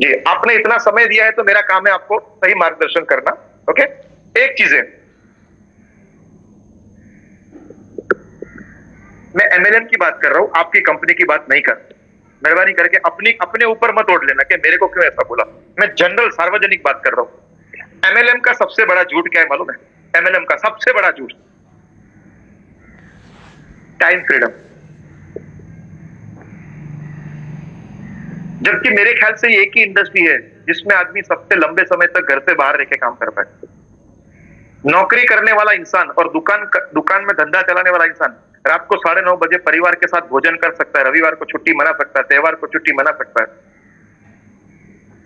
जी, आपने इतना समय दिया है तो मेरा काम है आपको सही मार्गदर्शन करना। ओके, एक चीज है, मैं एमएलएम की बात कर रहा हूं, आपकी कंपनी की बात नहीं कर रहा। मेहरबानी करके अपने ऊपर मत ओढ़ लेना कि मेरे को क्यों ऐसा बोला। मैं जनरल सार्वजनिक बात कर रहा हूं। एमएलएम का सबसे बड़ा झूठ क्या है मालूम है? एमएलएम का सबसे बड़ा झूठ टाइम फ्रीडम। जबकि मेरे ख्याल से ये एक ही इंडस्ट्री है जिसमें आदमी सबसे लंबे समय तक घर से बाहर रह के काम कर पाए। नौकरी करने वाला इंसान और दुकान में धंधा चलाने वाला इंसान रात को 9:30 बजे परिवार के साथ भोजन कर सकता है, रविवार को छुट्टी मना सकता है, त्योहार को छुट्टी मना सकता है।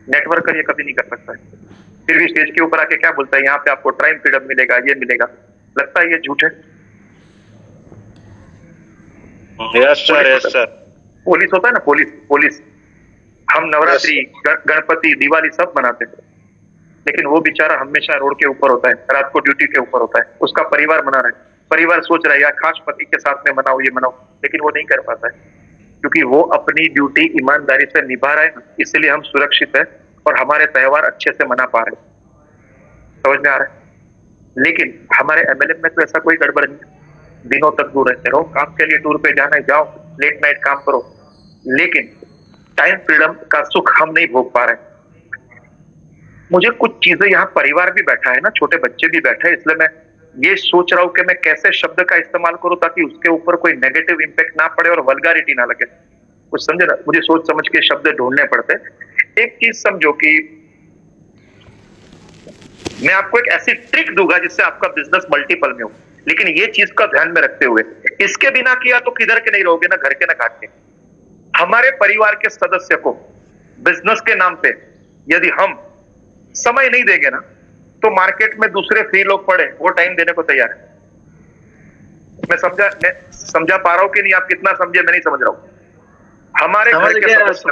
नेटवर्कर ये कभी नहीं कर सकता है। फिर भी स्टेज के ऊपर आके क्या बोलता है, यहाँ पे आपको टाइम फ्रीडम मिलेगा, ये मिलेगा। लगता है ये झूठ है? Yes sir. पुलिस होता है ना, पुलिस हम नवरात्रि, गणपति, दिवाली सब मनाते हैं, लेकिन वो बेचारा हमेशा रोड के ऊपर होता है, रात को ड्यूटी के ऊपर होता है। उसका परिवार मना रहा है, परिवार सोच रहा है यार खास पति के साथ में मनाओ, ये मनाओ, लेकिन वो नहीं कर पाता है क्योंकि वो अपनी ड्यूटी ईमानदारी से निभा रहा है। इसलिए हम सुरक्षित है और हमारे त्योहार अच्छे से मना पा रहे हैं। समझ में आ रहा है? लेकिन हमारे एमएलएम में तो ऐसा कोई गड़बड़ नहीं है। दिनों तक दूर रहते रहो, काम के लिए टूर पे जाना है जाओ, लेट नाइट काम करो, लेकिन टाइम फ्रीडम का सुख हम नहीं भोग पा रहे। मुझे कुछ चीजें, यहाँ परिवार भी बैठा है ना, छोटे बच्चे भी बैठे हैं, इसलिए मैं ये सोच रहा हूं कि मैं कैसे शब्द का इस्तेमाल करूं ताकि उसके ऊपर कोई नेगेटिव इंपैक्ट ना पड़े और वल्गारिटी ना लगे। कुछ समझे ना? मुझे सोच समझ के शब्द ढूंढने पड़ते। एक चीज समझो कि मैं आपको एक ऐसी ट्रिक दूंगा जिससे आपका बिजनेस मल्टीपल में हो, लेकिन ये चीज का ध्यान में रखते हुए, इसके बिना किया तो किधर के नहीं रहोगे, ना घर के ना घाट के। हमारे परिवार के सदस्य को बिजनेस के नाम पे यदि हम समय नहीं देंगे ना, तो मार्केट में दूसरे फ्री लोग पड़े, वो टाइम देने को तैयार है। मैं समझा पा रहा हूं कि नहीं? आप कितना समझे मैं नहीं समझ रहा हूं। हमारे घर के सदस्य,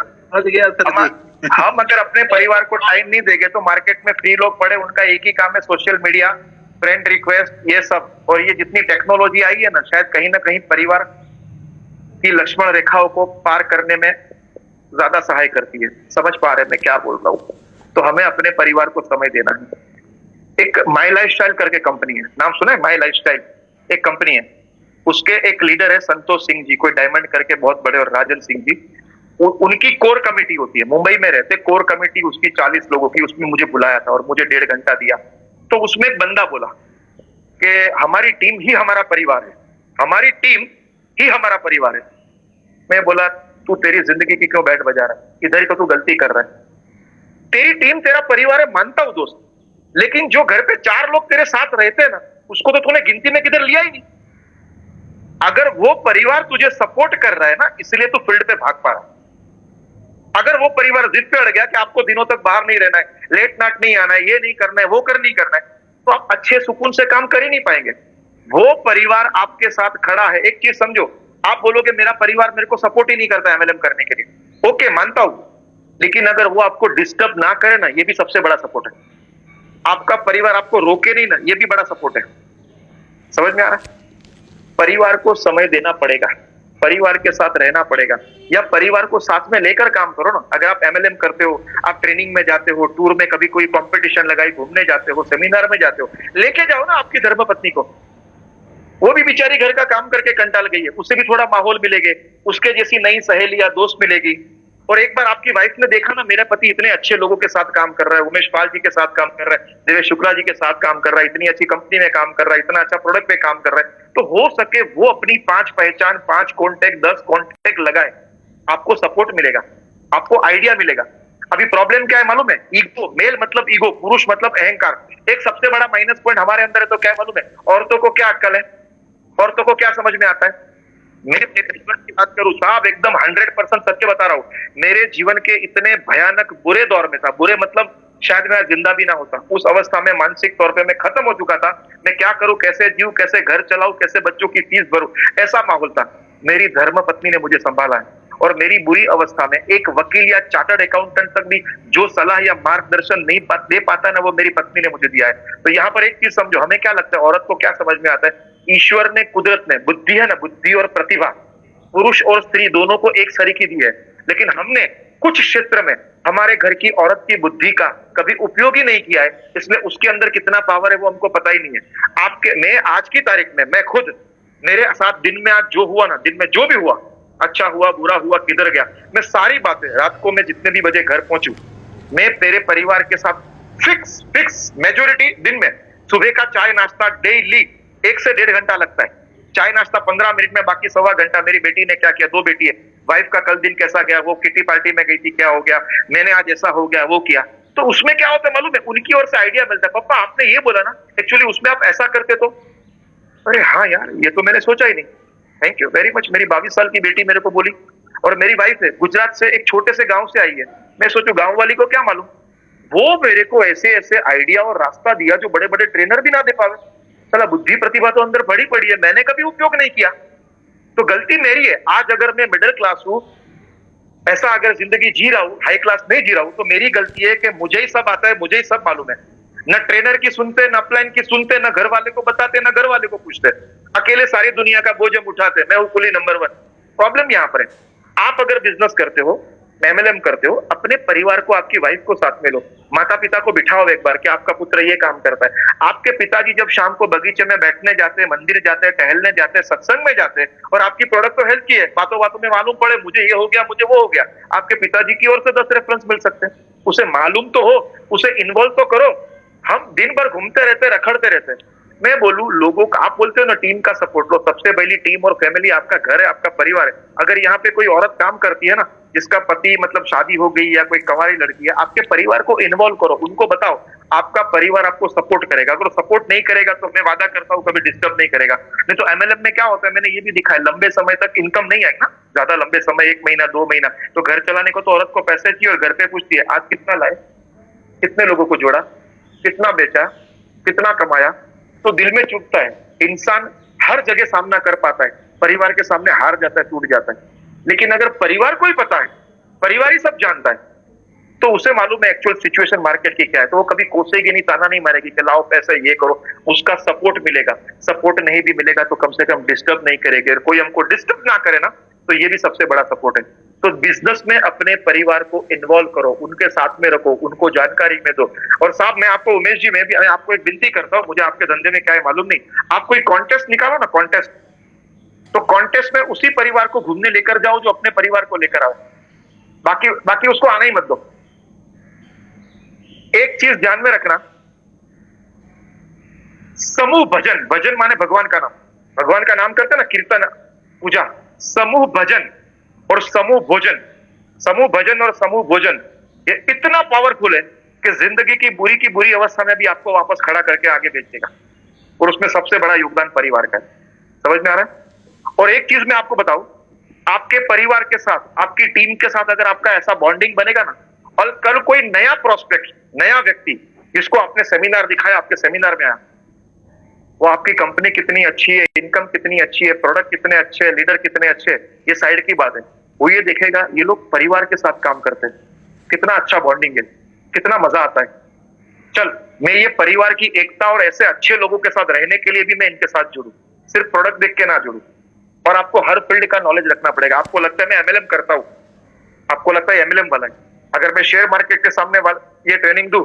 हम अगर अपने परिवार को टाइम नहीं देंगे तो मार्केट में फ्री लोग पड़े, उनका एक ही काम है सोशल मीडिया, फ्रेंड रिक्वेस्ट, ये सब। और ये जितनी टेक्नोलॉजी आई है ना, शायद कहीं ना कहीं परिवार की लक्ष्मण रेखाओं को पार करने में ज्यादा सहाय करती है। समझ पा रहे हैं मैं क्या बोल रहा हूं? तो हमें अपने परिवार को समय देना है। एक माई लाइफस्टाइल करके कंपनी है, नाम सुना है? माई लाइफस्टाइल एक कंपनी है, उसके एक लीडर है संतोष सिंह जी, कोई डायमंड करके बहुत बड़े, और राजन सिंह जी। उनकी कोर कमेटी होती है, मुंबई में रहते, कोर कमेटी उसकी 40 लोगों की। उसमें मुझे बुलाया था और मुझे 1.5 घंटा दिया। तो उसमें एक बंदा बोला कि हमारी टीम ही हमारा परिवार है, हमारी टीम ही हमारा परिवार है। मैं बोला तू तेरी जिंदगी की क्यों बैंड बजा रहा है? इधर ही तो तू गलती कर रहा है। तेरी टीम तेरा परिवार है, मानता हूं दोस्त, लेकिन जो घर पे 4 लोग तेरे साथ रहते हैं ना, उसको तो तूने गिनती में किधर लिया ही नहीं। अगर वो परिवार तुझे सपोर्ट कर रहा है ना, इसलिए तू फील्ड पे भाग पा रहा है। अगर वो परिवार जिद पे अड़ गया कि आपको दिनों तक बाहर नहीं रहना है, लेट नाइट नहीं आना है, ये नहीं करना है, वो नहीं करना है, तो आप अच्छे सुकून से काम कर ही नहीं पाएंगे। वो परिवार आपके साथ खड़ा है। एक चीज समझो, आप बोलोगे मेरा परिवार मेरे को सपोर्ट ही नहीं करता एमएलएम करने के लिए, ओके मानता हूं, लेकिन अगर वो आपको डिस्टर्ब ना करे ना, ये भी सबसे बड़ा सपोर्ट है। आपका परिवार आपको रोके नहीं ना, ये भी बड़ा सपोर्ट है। समझ में आ रहा है? परिवार को समय देना पड़ेगा, परिवार के साथ रहना पड़ेगा, या परिवार को साथ में लेकर काम करो ना। अगर आप एमएलएम करते हो, आप ट्रेनिंग में जाते हो, टूर में कभी कोई कंपटीशन लगाई, घूमने जाते हो, सेमिनार में जाते हो, लेके जाओ ना आपकी धर्मपत्नी को। वो भी बेचारी घर का काम करके कंटाल गई है, उससे भी थोड़ा माहौल मिलेगा, उसके जैसी नई सहेली या दोस्त मिलेगी। और एक बार आपकी वाइफ ने देखा ना मेरा पति इतने अच्छे लोगों के साथ काम कर रहा है, उमेश पाल जी के साथ काम कर रहा है, देवेश शुक्ला जी के साथ काम कर रहा है, इतनी अच्छी कंपनी में काम कर रहा है, इतना अच्छा प्रोडक्ट पे काम कर रहा है, तो हो सके वो अपनी 5 पहचान, 5 कॉन्टेक्ट, 10 कॉन्टेक्ट लगाए, आपको सपोर्ट मिलेगा, आपको आइडिया मिलेगा। अभी प्रॉब्लम क्या है मालूम है? ईगो। मेल मतलब ईगो, पुरुष मतलब अहंकार। एक सबसे बड़ा माइनस पॉइंट हमारे अंदर है, तो क्या है मालूम है? औरतों को क्या अक्ल है, औरतों को क्या समझ में आता है? मेरे जीवन की बात करूं साहब, एकदम 100% सत्य बता रहा हूं। मेरे जीवन के इतने भयानक बुरे दौर में था, बुरे मतलब शायद मैं जिंदा भी ना होता, उस अवस्था में मानसिक तौर पे मैं खत्म हो चुका था। मैं क्या करूं, कैसे जीऊं, कैसे घर चलाऊं, कैसे बच्चों की फीस भरूं, ऐसा माहौल था। मेरी धर्मपत्नी ने मुझे संभाला है, और मेरी बुरी अवस्था में एक वकील या चार्टर्ड अकाउंटेंट तक भी जो सलाह या मार्गदर्शन नहीं दे पाता ना, वो मेरी पत्नी ने मुझे दिया है। तो यहाँ पर एक चीज समझो, हमें क्या लगता है, औरत को क्या समझ में आता है? ईश्वर ने, कुदरत ने, बुद्धि है ना, बुद्धि और प्रतिभा, पुरुष और स्त्री दोनों को एक सरीकी दी है, लेकिन हमने कुछ क्षेत्र में हमारे घर की औरत की बुद्धि का कभी उपयोग ही नहीं किया है, इसलिए उसके अंदर कितना पावर है वो हमको पता ही नहीं है। मैं आज की तारीख में, मैं खुद, मेरे साथ दिन में आज जो हुआ ना, दिन में जो भी हुआ, अच्छा हुआ बुरा हुआ किधर गया, मैं सारी बातें रात को मैं जितने भी बजे घर पहुंचू, मैं मेरे परिवार के साथ फिक्स मेजोरिटी दिन में सुबह का चाय नाश्ता डेली 1 से 1.5 घंटा लगता है। चाय नाश्ता 15 मिनट में, बाकी सवा घंटा मेरी बेटी ने क्या किया, 2 बेटी है, वाइफ का कल दिन कैसा गया, वो किटी पार्टी में गई थी क्या हो गया, मैंने आज ऐसा हो गया वो किया। तो उसमें क्या होता है मालूम है, उनकी ओर से आइडिया मिलता है, पापा आपने ये बोला ना, एक्चुअली उसमें आप ऐसा करते तो, अरे हाँ यार ये तो मैंने सोचा ही नहीं, थैंक यू वेरी मच। मेरी 22 साल की बेटी मेरे को बोली, और मेरी वाइफ है गुजरात से, एक छोटे से गांव से आई है। मैं सोचू गांव वाली को क्या मालूम, वो मेरे को ऐसे ऐसे आइडिया और रास्ता दिया जो बड़े बड़े ट्रेनर भी ना दे पावे। चला बुद्धि प्रतिभा तो अंदर बड़ी पड़ी है, मैंने कभी उपयोग नहीं किया, तो गलती मेरी है। आज अगर मैं मिडिल क्लास हूं, ऐसा अगर जिंदगी जी रहा हूं, हाई क्लास नहीं जी रहा हूं, तो मेरी गलती है कि मुझे ही सब आता है, मुझे ही सब मालूम है। न ट्रेनर की सुनते, न अपलाइन की सुनते, न घर वाले को बताते, न घर वाले को पूछते, अकेले सारी दुनिया का बोझ हम उठाते। मैं हूं कुली नंबर 1। प्रॉब्लम यहां पर है, आप अगर बिजनेस करते हो, एमएलएम करते हो, अपने परिवार को, आपकी वाइफ को साथ में लो, माता पिता को बिठाओ एक बार कि आपका पुत्र ये काम करता है। आपके पिताजी जब शाम को बगीचे में बैठने जाते हैं, मंदिर जाते हैं, टहलने जाते हैं, सत्संग में जाते हैं, और आपकी प्रोडक्ट तो हेल्थ की है, बातों बातों में मालूम पड़े मुझे ये हो गया, मुझे वो हो गया, आपके पिताजी की ओर से 10 रेफरेंस मिल सकते हैं। उसे मालूम तो हो, उसे इन्वॉल्व तो करो। हम दिन भर घूमते रहते, रखड़ते रहते। मैं बोलूं लोगों का, आप बोलते हो ना टीम का सपोर्ट लो, सबसे पहली टीम और फैमिली आपका घर है, आपका परिवार है। अगर यहाँ पे कोई औरत काम करती है ना, जिसका पति मतलब शादी हो गई या कोई कंवारी लड़की है, आपके परिवार को इन्वॉल्व करो, उनको बताओ, आपका परिवार आपको सपोर्ट करेगा। अगर सपोर्ट नहीं करेगा तो मैं वादा करता हूं कभी डिस्टर्ब नहीं करेगा। नहीं तो एमएलएम में क्या होता है, मैंने ये भी दिखा है, लंबे समय तक इनकम नहीं आएगी ना, ज्यादा लंबे समय, 1 महीना 2 महीना, तो घर चलाने को तो औरत को पैसे चाहिए, और घर पे पूछती है आज कितना लाए, कितने लोगों को जोड़ा, कितना बेचा, कितना कमाया। तो दिल में चुभता है। इंसान हर जगह सामना कर पाता है, परिवार के सामने हार जाता है, टूट जाता है। लेकिन अगर परिवार को ही पता है, परिवार ही सब जानता है, तो उसे मालूम है एक्चुअल सिचुएशन मार्केट की क्या है, तो वो कभी कोसेगी नहीं, ताना नहीं मारेगी कि लाओ पैसा ये करो। उसका सपोर्ट मिलेगा। सपोर्ट नहीं भी मिलेगा तो कम से कम डिस्टर्ब नहीं करेगी, और कोई हमको डिस्टर्ब ना करे ना, तो ये भी सबसे बड़ा सपोर्ट है। तो बिजनेस में अपने परिवार को इन्वॉल्व करो, उनके साथ में रखो, उनको जानकारी में दो। और साहब मैं आपको, उमेश जी, मैं आपको एक विनती करता हूं, मुझे आपके धंधे में क्या है मालूम नहीं, आप कोई कॉन्टेस्ट निकालो ना, कॉन्टेस्ट, तो कॉन्टेस्ट में उसी परिवार को घूमने लेकर जाओ जो अपने परिवार को लेकर आओ, बाकी उसको आना ही मत दो। एक चीज ध्यान में रखना, समूह भजन, भजन माने भगवान का नाम, भगवान का नाम करते ना, कीर्तन पूजा, समूह भजन और समूह भोजन, समूह भजन और समूह भोजन, ये इतना पावरफुल है कि जिंदगी की बुरी अवस्था में भी आपको वापस खड़ा करके आगे भेज देगा। और उसमें सबसे बड़ा योगदान परिवार का है। समझ में आ रहा है? और एक चीज मैं आपको बताऊं, आपके परिवार के साथ, आपकी टीम के साथ अगर आपका ऐसा बॉन्डिंग बनेगा ना, और कल कोई नया प्रोस्पेक्ट, नया व्यक्ति जिसको आपने सेमिनार दिखाया, आपके सेमिनार में आया, वो आपकी कंपनी कितनी अच्छी है, इनकम कितनी अच्छी है, प्रोडक्ट कितने अच्छे हैं, लीडर कितने अच्छे हैं, ये साइड की बात है। वो ये देखेगा ये लोग परिवार के साथ काम करते हैं, कितना अच्छा बॉन्डिंग है, कितना मजा आता है। चल मैं ये परिवार की एकता और ऐसे अच्छे लोगों के साथ रहने के लिए भी मैं इनके साथ जुड़ू, सिर्फ प्रोडक्ट देख के ना जुड़ू। और आपको हर फील्ड का नॉलेज रखना पड़ेगा। आपको लगता है मैं एमएलएम करता हूं, आपको लगता है एमएलएम वाला है, अगर मैं शेयर मार्केट के सामने ये ट्रेनिंग दूं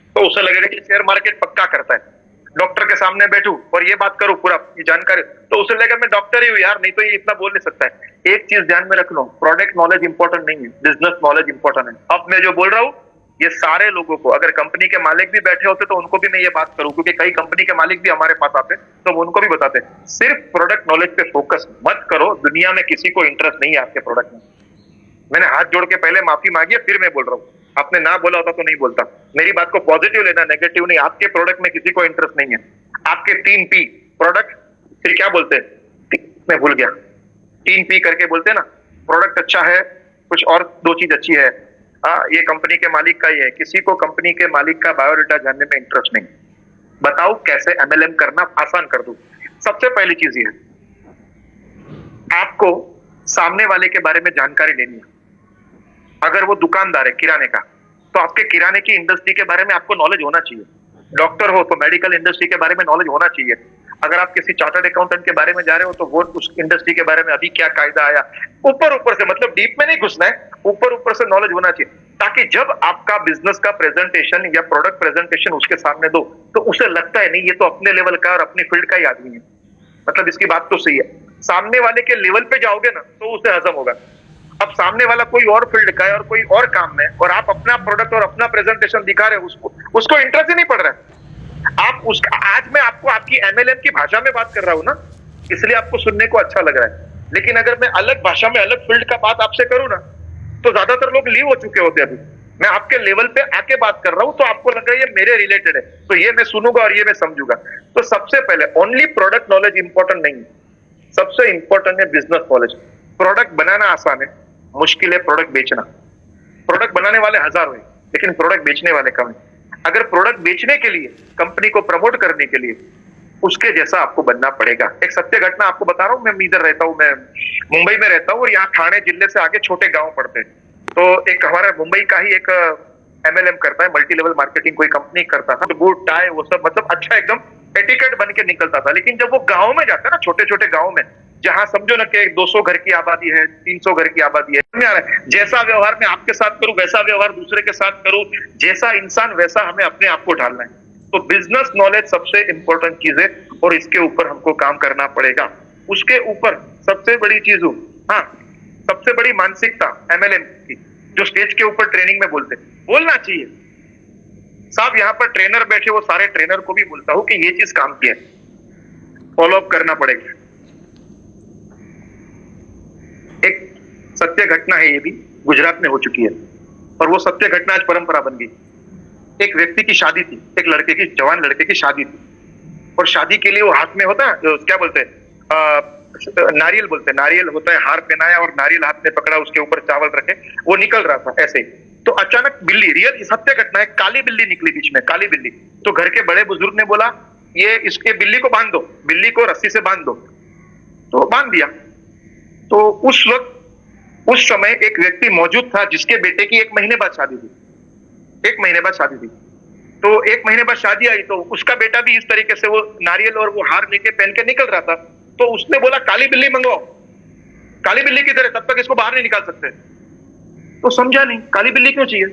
तो उसे लगेगा कि शेयर मार्केट पक्का करता है। डॉक्टर के सामने बैठूं और ये बात करूं पूरा ये जानकारी, तो उसे लगेगा मैं डॉक्टर ही हूं यार, नहीं तो ये इतना बोल नहीं सकता है। एक चीज ध्यान में रख लो, प्रोडक्ट नॉलेज इंपॉर्टेंट नहीं है, बिजनेस नॉलेज इंपॉर्टेंट है। अब मैं जो बोल रहा हूं ये सारे लोगों को, अगर कंपनी के मालिक भी बैठे होते तो उनको भी मैं ये बात करूं, क्योंकि कई कंपनी के मालिक भी हमारे पास आते तो उनको भी बताते, सिर्फ प्रोडक्ट नॉलेज पे फोकस मत करो। दुनिया में किसी को इंटरेस्ट नहीं है आपके प्रोडक्ट में। मैंने हाथ जोड़ के पहले माफी मांगी है, फिर मैं बोल रहा हूँ, आपने ना बोला होता तो नहीं बोलता। मेरी बात को पॉजिटिव लेना, नेगेटिव नहीं। आपके प्रोडक्ट में किसी को इंटरेस्ट नहीं है। आपके 3 P, प्रोडक्ट, फिर क्या बोलते हैं, मैं भूल गया, 3 P करके बोलते हैं ना, प्रोडक्ट अच्छा है, कुछ और 2 चीज अच्छी है, ये कंपनी के मालिक का ही है। किसी को कंपनी के मालिक का बायोडाटा जानने में इंटरेस्ट नहीं। बताओ कैसे एमएलएम करना आसान कर दूं। सबसे पहली चीज ये है, आपको सामने वाले के बारे में जानकारी लेनी है। अगर वो दुकानदार है किराने का, तो आपके किराने की इंडस्ट्री के बारे में आपको नॉलेज होना चाहिए। डॉक्टर हो तो मेडिकल इंडस्ट्री के बारे में नॉलेज होना चाहिए। अगर आप किसी चार्टर्ड अकाउंटेंट के बारे में जा रहे हो तो वो उस इंडस्ट्री के बारे में अभी क्या कायदा आया, ऊपर ऊपर से, मतलब डीप में नहीं घुसना है, ऊपर ऊपर से नॉलेज होना चाहिए, ताकि जब आपका बिजनेस का प्रेजेंटेशन या प्रोडक्ट प्रेजेंटेशन उसके सामने दो तो उसे लगता है नहीं ये तो अपने लेवल का और अपनी फील्ड का ही आदमी है, मतलब इसकी बात तो सही है। सामने वाले के लेवल पे जाओगे ना तो उसे हजम होगा। अब सामने वाला कोई और फील्ड का है और कोई और काम में, और आप अपना प्रोडक्ट और अपना प्रेजेंटेशन दिखा रहे हो, उसको इंटरेस्ट ही नहीं पड़ रहा है। आप उसका, आज मैं आपको आपकी एमएलएम की भाषा में बात कर रहा हूं ना, इसलिए आपको सुनने को अच्छा लग रहा है, लेकिन अगर मैं अलग भाषा में अलग फील्ड का बात आपसे करूं ना तो ज्यादातर लोग लीव हो चुके होते हैं। अभी मैं आपके लेवल पे आके बात कर रहा हूं तो आपको लग रहा है ये मेरे रिलेटेड है, तो ये मैं सुनूंगा और ये मैं समझूंगा। तो सबसे पहले ओनली प्रोडक्ट नॉलेज इंपॉर्टेंट नहीं है, सबसे इंपॉर्टेंट है बिजनेस नॉलेज। प्रोडक्ट बनाना आसान है, मुश्किल है प्रोडक्ट बेचना। प्रोडक्ट बनाने वाले हजारों हैं लेकिन प्रोडक्ट बेचने वाले कम है। अगर प्रोडक्ट बेचने के लिए, कंपनी को प्रमोट करने के लिए उसके जैसा आपको बनना पड़ेगा। एक सत्य घटना आपको बता रहा हूं, मैं इधर रहता हूं, मैं मुंबई में रहता हूं और यहाँ ठाणे जिले से आगे छोटे गांव पड़ते हैं। तो एक हमारा मुंबई का ही एक एमएलएम करता है, मल्टी लेवल मार्केटिंग कोई कंपनी करता था, तो बूट टाई वो सब, मतलब अच्छा एकदम एटिकेट बन के निकलता था। लेकिन जब वो गांव में जाता है ना, छोटे छोटे गांव में, जहां समझो ना कि 200 घर की आबादी है, 300 घर की आबादी है, जैसा व्यवहार मैं आपके साथ करूं वैसा व्यवहार दूसरे के साथ करूं, जैसा इंसान वैसा हमें अपने आप को ढालना है। तो बिजनेस नॉलेज सबसे इंपॉर्टेंट चीज है और इसके ऊपर हमको काम करना पड़ेगा। उसके ऊपर सबसे बड़ी चीज हो, हाँ, सबसे बड़ी मानसिकता एमएलएम की, जो स्टेज के ऊपर ट्रेनिंग में बोलते, बोलना चाहिए साहब। यहाँ पर ट्रेनर बैठे, वो सारे ट्रेनर को भी बोलता हूं कि ये चीज काम की है, फॉलो अप करना पड़ेगा। एक सत्य घटना है, ये भी गुजरात में हो चुकी है और वो सत्य घटना आज परंपरा बन गई। एक व्यक्ति की शादी थी, एक लड़के की, जवान लड़के की शादी थी, और शादी के लिए वो हाथ में होता है, क्या बोलते हैं, नारियल बोलते हैं, नारियल होता है, हार पहनाया और नारियल हाथ में पकड़ा, उसके ऊपर चावल रखे, वो निकल रहा था ऐसे ही। तो अचानक बिल्ली, रियल सत्य घटना है, काली बिल्ली निकली बीच में, काली बिल्ली। तो घर के बड़े बुजुर्ग ने बोला ये इसके बिल्ली को बांध दो, बिल्ली को रस्सी से बांध दो, तो बांध दिया। तो उस वक्त, उस समय एक व्यक्ति मौजूद था जिसके बेटे की 1 महीने बाद शादी थी, 1 महीने बाद शादी थी। तो 1 महीने बाद शादी आई तो उसका बेटा भी इस तरीके से वो नारियल और वो हार लेके पहन के निकल रहा था। तो उसने बोला काली बिल्ली मंगवाओ, काली बिल्ली किधर है, तब तक इसको बाहर नहीं निकाल सकते। तो समझा नहीं काली बिल्ली क्यों चाहिए,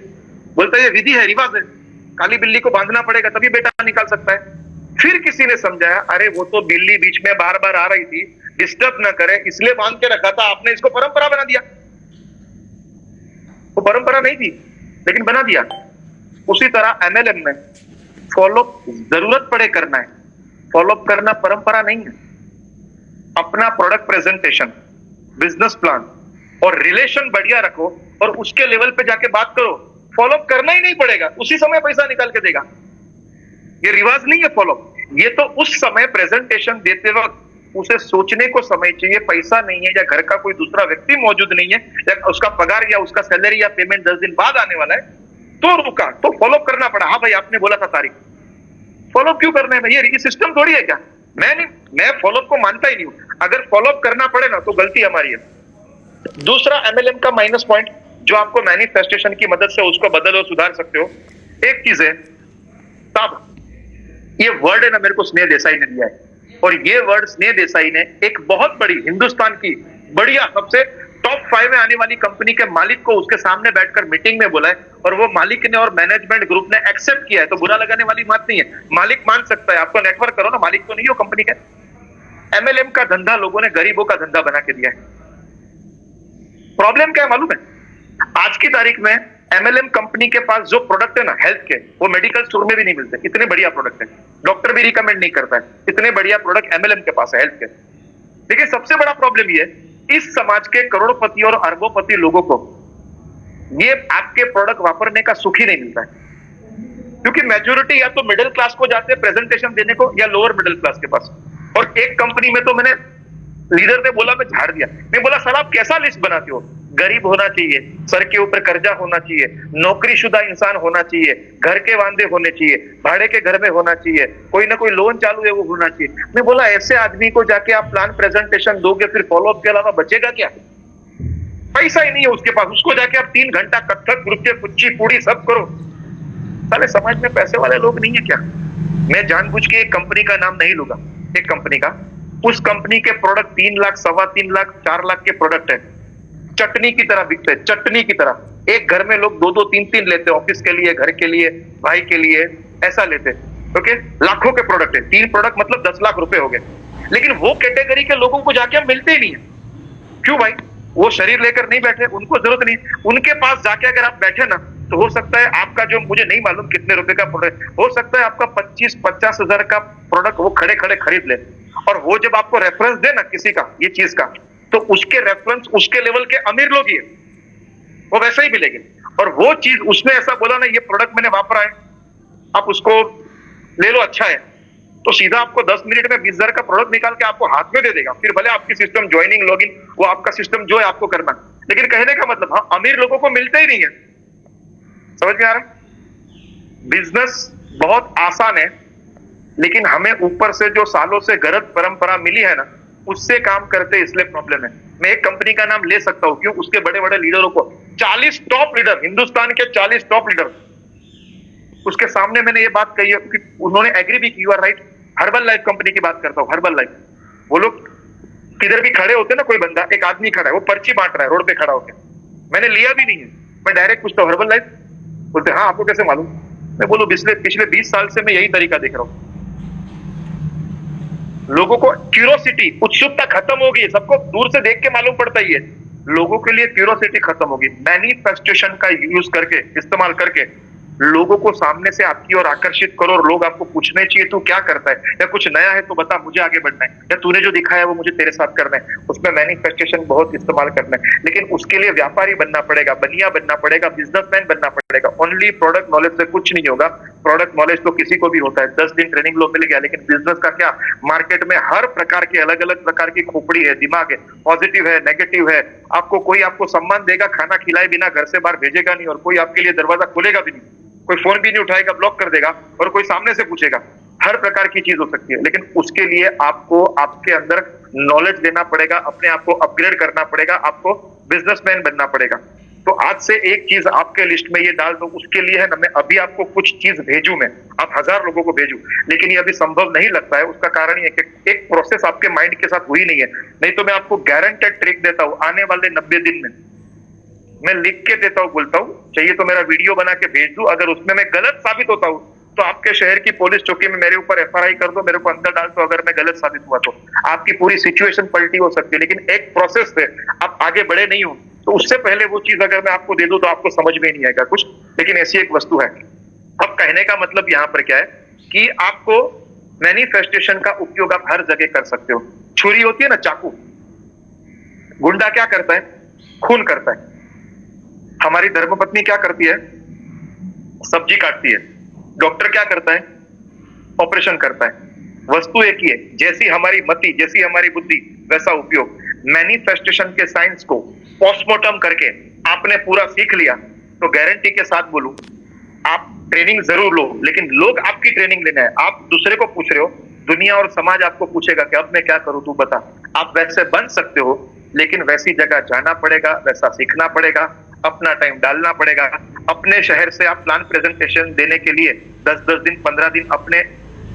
बोलता है ये विधि है, रिवाज है, काली बिल्ली को बांधना पड़ेगा तभी बेटा निकाल सकता है। फिर किसी ने समझाया, अरे वो तो बिल्ली बीच में बार बार आ रही थी, डिस्टर्ब ना करे इसलिए बांध के रखा था, आपने इसको परंपरा बना दिया। वो परंपरा नहीं थी लेकिन बना दिया। उसी तरह एमएलएम में फॉलोअप जरूरत पड़े करना है, फॉलोअप करना परंपरा नहीं है। अपना प्रोडक्ट प्रेजेंटेशन, बिजनेस प्लान और रिलेशन बढ़िया रखो और उसके लेवल पे जाके बात करो। फॉलोअप करना ही नहीं पड़ेगा, उसी समय पैसा निकाल के देगा। ये रिवाज नहीं है फॉलोअप, ये तो उस समय प्रेजेंटेशन देते वक्त उसे सोचने को समय चाहिए। पैसा नहीं है या घर का कोई दूसरा व्यक्ति मौजूद नहीं है या उसका पगार या उसका सैलरी या पेमेंट 10 दिन बाद आने वाला है तो रुका, तो फॉलोअप करना पड़ा। हाँ भाई आपने बोला था तारीख, फॉलोअप क्यों करना है भाई, ये सिस्टम थोड़ी है क्या। मैं फॉलोअप को मानता ही नहीं हूं। अगर फॉलोअप करना पड़े ना तो गलती हमारी है। दूसरा एमएलएम का माइनस पॉइंट जो आपको मैनिफेस्टेशन की मदद से उसको बदल और सुधार सकते हो, एक चीज है साहब, ये वर्ड है ना, मेरे को स्नेह देसाई ने दिया है और ये वर्ड स्नेह देसाई ने एक बहुत बड़ी हिंदुस्तान की बढ़िया सबसे टॉप 5 में आने वाली कंपनी के मालिक को उसके सामने बैठकर मीटिंग में बोला है और वो मालिक ने और मैनेजमेंट ग्रुप ने एक्सेप्ट किया है। तो बुरा लगाने वाली बात नहीं है, मालिक मान सकता है, आपको नेटवर्क करो ना, मालिक तो नहीं हो कंपनी का। एमएलएम का धंधा लोगों ने गरीबों का धंधा बना के दिया है। प्रॉब्लम क्या है मालूम है, आज की तारीख में एमएलएम कंपनी के पास जो प्रोडक्ट है ना हेल्थ के, वो मेडिकल स्टोर में भी नहीं मिलते। इतने बढ़िया प्रोडक्ट है, डॉक्टर भी रिकमेंड नहीं करता है, इतने बढ़िया प्रोडक्ट एमएलएम के पास है हेल्थ के। देखिए सबसे बड़ा प्रॉब्लम ये है, इस समाज के करोड़पति और अरबोपति लोगों को ये आपके प्रोडक्ट वापरने का सुख ही नहीं मिलता है, क्योंकि मेजोरिटी या तो मिडिल क्लास को जाते हैं प्रेजेंटेशन देने को या लोअर मिडिल क्लास के पास। और एक कंपनी में तो मैंने, लीडर ने बोला, मैं झाड़ दिया, मैं बोला सर आप कैसा लिस्ट बनाते हो, गरीब होना चाहिए, सर के ऊपर कर्जा होना चाहिए, नौकरीशुदा इंसान होना चाहिए, घर के वांदे होने चाहिए, भाड़े के घर में होना चाहिए, कोई ना कोई लोन चालू है वो होना चाहिए। मैं बोला ऐसे आदमी को जाके आप प्लान प्रेजेंटेशन दोगे फिर फॉलोअप के अलावा बचेगा क्या, पैसा ही नहीं है उसके पास, उसको जाके आप 3 घंटा कथक, नृत्य, कुच्ची पूड़ी सब करो। साले समाज में पैसे वाले लोग नहीं है क्या। मैं जानबूझ के एक कंपनी का नाम नहीं लूंगा, एक कंपनी का, उस कंपनी के प्रोडक्ट 3 लाख, 3.25 लाख, 4 लाख के प्रोडक्ट है, चटनी की तरह बिकते हैं, चटनी की तरह। एक घर में लोग 2-2, 3-3 लेते हैं, ऑफिस के लिए, घर के लिए, भाई के लिए, ऐसा लेते हैं। ओके, लाखों के प्रोडक्ट है, 3 प्रोडक्ट मतलब 10 लाख रुपए हो गए। लेकिन वो कैटेगरी के लोगों को जाके हम मिलते ही नहीं है। क्यों भाई? वो शरीर लेकर नहीं बैठे, उनको जरूरत नहीं। उनके पास जाके अगर आप बैठे ना, तो हो सकता है आपका, जो मुझे नहीं मालूम कितने रुपए का प्रोडक्ट, हो सकता है आपका 25-50 हजार का प्रोडक्ट वो खड़े खड़े खरीद ले। और वो जब आपको रेफरेंस दे ना किसी का, ये चीज का, तो उसके रेफरेंस उसके लेवल के अमीर लोग ही है, वो वैसे ही मिलेंगे। और वो चीज उसने ऐसा बोला ना, ये प्रोडक्ट मैंने वापरा है, आप उसको ले लो, अच्छा है, तो सीधा आपको 10 मिनट में 20 हजार का प्रोडक्ट निकाल के आपको हाथ में दे देगा। फिर भले आपकी सिस्टम ज्वाइनिंग, लॉगिन, वो आपका सिस्टम जो है आपको करना। लेकिन कहने का मतलब, हाँ, अमीर लोगों को मिलते ही नहीं है। समझ में आ रहा है? बिजनेस बहुत आसान है, लेकिन हमें ऊपर से जो सालों से गलत परंपरा मिली है ना, उससे काम करते इसलिए प्रॉब्लम है। मैं एक कंपनी का नाम ले सकता हूं, क्यों? उसके बड़े बड़े लीडरों को, 40 टॉप लीडर, हिंदुस्तान के 40 टॉप लीडर, उसके सामने मैंने ये बात कही है कि उन्होंने एग्री भी की। You are right. Herbalife company की बात करता हूं, हर्बल लाइफ, वो लोग किधर भी खड़े होते ना, कोई बंदा, एक आदमी खड़ा है, वो पर्ची बांट रहा है रोड पे खड़ा होकर, मैंने लिया भी नहीं है, मैं डायरेक्ट पूछता हूं हर्बल लाइफ? बोलते हाँ, आपको कैसे मालूम? मैं बोलूं पिछले 20 साल से मैं यही तरीका देख रहा हूं। लोगों को क्यूरोसिटी, उत्सुकता खत्म हो गई, सबको दूर से देख के मालूम पड़ता ही है। लोगों के लिए क्यूरोसिटी खत्म होगी। मैनिफेस्टेशन का यूज करके, इस्तेमाल करके लोगों को सामने से आपकी ओर आकर्षित करो, और लोग आपको पूछने चाहिए तू क्या करता है, या कुछ नया है तो बता, मुझे आगे बढ़ना है, या तूने जो दिखाया है वो मुझे तेरे साथ करना है। उसमें मैनिफेस्टेशन बहुत इस्तेमाल करना है, लेकिन उसके लिए व्यापारी बनना पड़ेगा, बनिया बनना पड़ेगा, बिजनेसमैन बनना पड़ेगा। ओनली प्रोडक्ट नॉलेज से कुछ नहीं होगा। प्रोडक्ट नॉलेज तो किसी को भी होता है, 10 दिन ट्रेनिंग लो मिल गया, लेकिन बिजनेस का क्या? मार्केट में हर प्रकार के, अलग अलग प्रकार की खोपड़ी है, दिमाग है, पॉजिटिव है, नेगेटिव है। कोई आपको सम्मान देगा, खाना खिलाए बिना घर से बाहर भेजेगा नहीं, और कोई आपके लिए दरवाजा खोलेगा भी नहीं, कोई फोन भी नहीं उठाएगा, ब्लॉक कर देगा, और कोई सामने से पूछेगा। हर प्रकार की चीज हो सकती है, लेकिन उसके लिए आपको आपके अंदर नॉलेज लेना पड़ेगा, अपने आप को अपग्रेड करना पड़ेगा, आपको बिजनेसमैन बनना पड़ेगा। तो आज से एक चीज आपके लिस्ट में ये डाल दो, उसके लिए है ना, मैं अभी आपको कुछ चीज भेजू, मैं आप 1000 लोगों को भेजू, लेकिन ये अभी संभव नहीं लगता है। उसका कारण ये है कि एक प्रोसेस आपके माइंड के साथ हुई नहीं है। नहीं तो मैं आपको गारंटेड ट्रिक देता हूं, आने वाले 90 दिन में मैं लिख के देता हूं, बोलता हूं, चाहिए तो मेरा वीडियो बना के भेज दूं। अगर उसमें मैं गलत साबित होता हूं, तो आपके शहर की पुलिस चौकी में मेरे ऊपर FRI कर दो, मेरे को अंदर डाल दो। अगर मैं गलत साबित हुआ तो आपकी पूरी सिचुएशन पलटी हो सकती है। लेकिन एक प्रोसेस से आप आगे बढ़े नहीं हो, तो उससे पहले वो चीज अगर मैं आपको दे दूं, तो आपको समझ में नहीं आएगा कुछ। लेकिन ऐसी एक वस्तु है। अब कहने का मतलब यहां पर क्या है कि आपको मैनिफेस्टेशन का उपयोग आप हर जगह कर सकते हो। छुरी होती है ना, चाकू, गुंडा क्या करता है? खून करता है। हमारी धर्मपत्नी क्या करती है? सब्जी काटती है। डॉक्टर क्या करता है? ऑपरेशन करता है। वस्तु एक ही है, जैसी हमारी मति, जैसी हमारी बुद्धि, वैसा उपयोग। मैनिफेस्टेशन के साइंस को पोस्टमार्टम करके आपने पूरा सीख लिया, तो गारंटी के साथ बोलूं, आप ट्रेनिंग जरूर लो, लेकिन लोग आपकी ट्रेनिंग लेना है। आप दूसरे को पूछ रहे हो, दुनिया और समाज आपको पूछेगा कि अब मैं क्या करूं, तू बता। आप वैसे बन सकते हो, लेकिन वैसी जगह जाना पड़ेगा, वैसा सीखना पड़ेगा, अपना टाइम डालना पड़ेगा। अपने शहर से आप प्लान प्रेजेंटेशन देने के लिए 10-10 दिन, 15 दिन अपने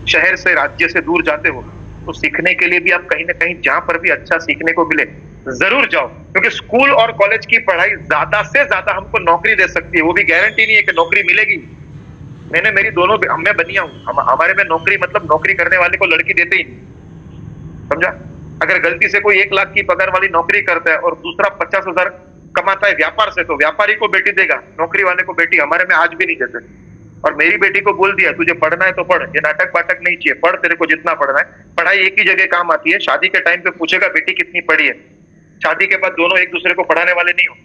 शहर से, राज्य से दूर जाते हो, तो सीखने के लिए भी आप कहीं ना कहीं, जहां पर भी अच्छा सीखने को मिले, जरूर जाओ। क्योंकि स्कूल और कॉलेज की पढ़ाई ज्यादा से ज्यादा हमको नौकरी दे सकती है, वो भी गारंटी नहीं है कि नौकरी मिलेगी। मैंने मेरी दोनों, मैं बनिया हूं, हमारे में नौकरी मतलब नौकरी करने वाले को लड़की देते ही नहीं, समझा? अगर गलती से कोई 1 लाख की पगार वाली नौकरी करता है और दूसरा 50,000 कमाता है व्यापार से, तो व्यापारी को बेटी देगा, नौकरी वाले को बेटी। हमारे में आज भी नहीं देते। और मेरी बेटी को बोल दिया, तुझे पढ़ना है तो पढ़, ये नाटक बाटक नहीं चाहिए, पढ़, तेरे को जितना पढ़ना है। पढ़ाई एक ही जगह काम आती है। शादी के टाइम पे पूछेगा बेटी कितनी पढ़ी है, शादी के बाद दोनों एक दूसरे को पढ़ाने वाले नहीं हो।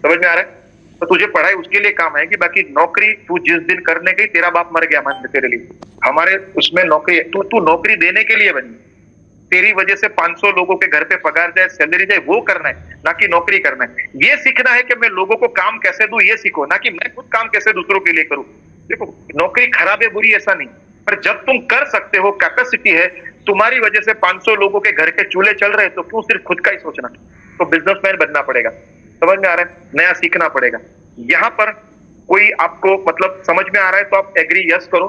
समझ में आ रहा है? तो तुझे पढ़ाई उसके लिए काम आएगी, बाकी नौकरी तू जिस दिन करने गई, तेरा बाप मर गया मान तेरे लिए। हमारे उसमें नौकरी, तू नौकरी देने के लिए बनी। तेरी वजह से 500 लोगों के घर पे पगार जाए, सैलरी जाए, वो करना है, ना कि नौकरी करना है। ये सीखना है कि मैं लोगों को काम कैसे दूं, ये सीखो, ना कि मैं खुद काम कैसे दूसरों के लिए करूं। देखो, नौकरी खराब है, बुरी, ऐसा नहीं, पर जब तुम कर सकते हो, कैपेसिटी है, तुम्हारी वजह से 500 लोगों के घर के चूल्हे चल रहे हैं, तो क्यों सिर्फ खुद का ही सोचना? तो बिजनेसमैन बनना पड़ेगा। समझ में आ रहा है? नया सीखना पड़ेगा। यहां पर कोई आपको मतलब समझ में आ रहा है तो आप एग्री यस करो।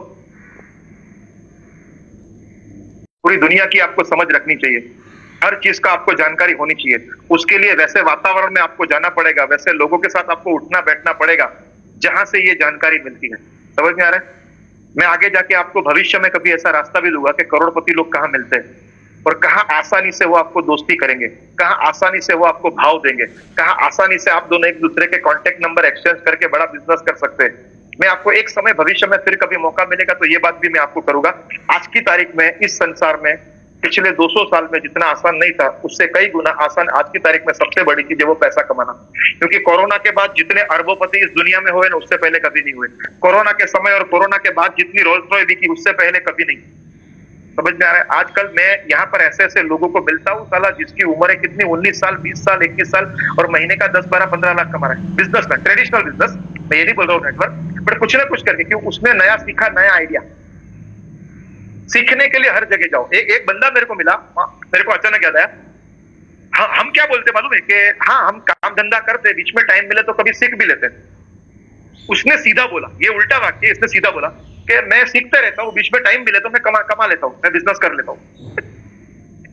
पूरी दुनिया की आपको समझ रखनी चाहिए, हर चीज का आपको जानकारी होनी चाहिए। उसके लिए वैसे वातावरण में आपको जाना पड़ेगा, वैसे लोगों के साथ आपको उठना बैठना पड़ेगा जहां से ये जानकारी मिलती है। समझ में आ रहा है? मैं आगे जाके आपको भविष्य में कभी ऐसा रास्ता भी दूंगा कि करोड़पति लोग कहाँ मिलते हैं और कहाँ आसानी से वो आपको दोस्ती करेंगे, कहाँ आसानी से वो आपको भाव देंगे, कहाँ आसानी से आप दोनों एक दूसरे के कॉन्टेक्ट नंबर एक्सचेंज करके बड़ा बिजनेस कर सकते हैं। मैं आपको एक समय भविष्य में फिर कभी मौका मिलेगा तो ये बात भी मैं आपको करूंगा। आज की तारीख में इस संसार में पिछले 200 साल में जितना आसान नहीं था, उससे कई गुना आसान आज की तारीख में सबसे बड़ी चीज है वो पैसा कमाना। क्योंकि कोरोना के बाद जितने अरबोपति इस दुनिया में हुए ना, उससे पहले कभी नहीं हुए। कोरोना के समय और कोरोना के बाद जितनी रोल्स रॉयस बिकी, उससे पहले कभी नहीं। समझ में आ रहा है? आजकल मैं यहाँ पर ऐसे ऐसे लोगों को मिलता हूँ, साला जिसकी उम्र है कितनी, 19 साल, 20 साल, 21 साल और महीने का 10, 12, 15 लाख कमा रहा है। बिजनेसमैन, ट्रेडिशनल बिजनेस, मैं ये नहीं बोल रहा हूँ नेटवर्क, बट कुछ ना कुछ करके, क्यों? उसने नया सीखा, नया आइडिया। सीखने के लिए हर जगह जाओ। एक बंदा मेरे को मिला, मेरे को अचानक याद आया, हाँ, हम क्या बोलते मालूम है कि हाँ हम काम धंधा करते, बीच में टाइम मिले तो कभी सीख भी लेते। उसने सीधा बोला, ये उल्टा वाक्य, इसने सीधा बोला कि मैं सीखते रहता हूँ, बीच में टाइम मिले तो मैं कमा लेता हूँ, मैं बिजनेस कर लेता हूँ।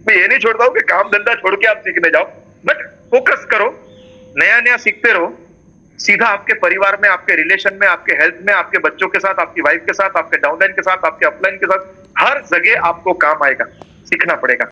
मैं ये नहीं छोड़ता हूँ कि काम धंधा छोड़ के आप सीखने जाओ, बट फोकस करो, नया नया सीखते रहो। सीधा आपके परिवार में, आपके रिलेशन में, आपके हेल्थ में, आपके बच्चों के साथ, आपकी वाइफ के साथ, आपके डाउनलाइन के साथ, आपके अपलाइन के साथ, हर जगह आपको काम आएगा। सीखना पड़ेगा।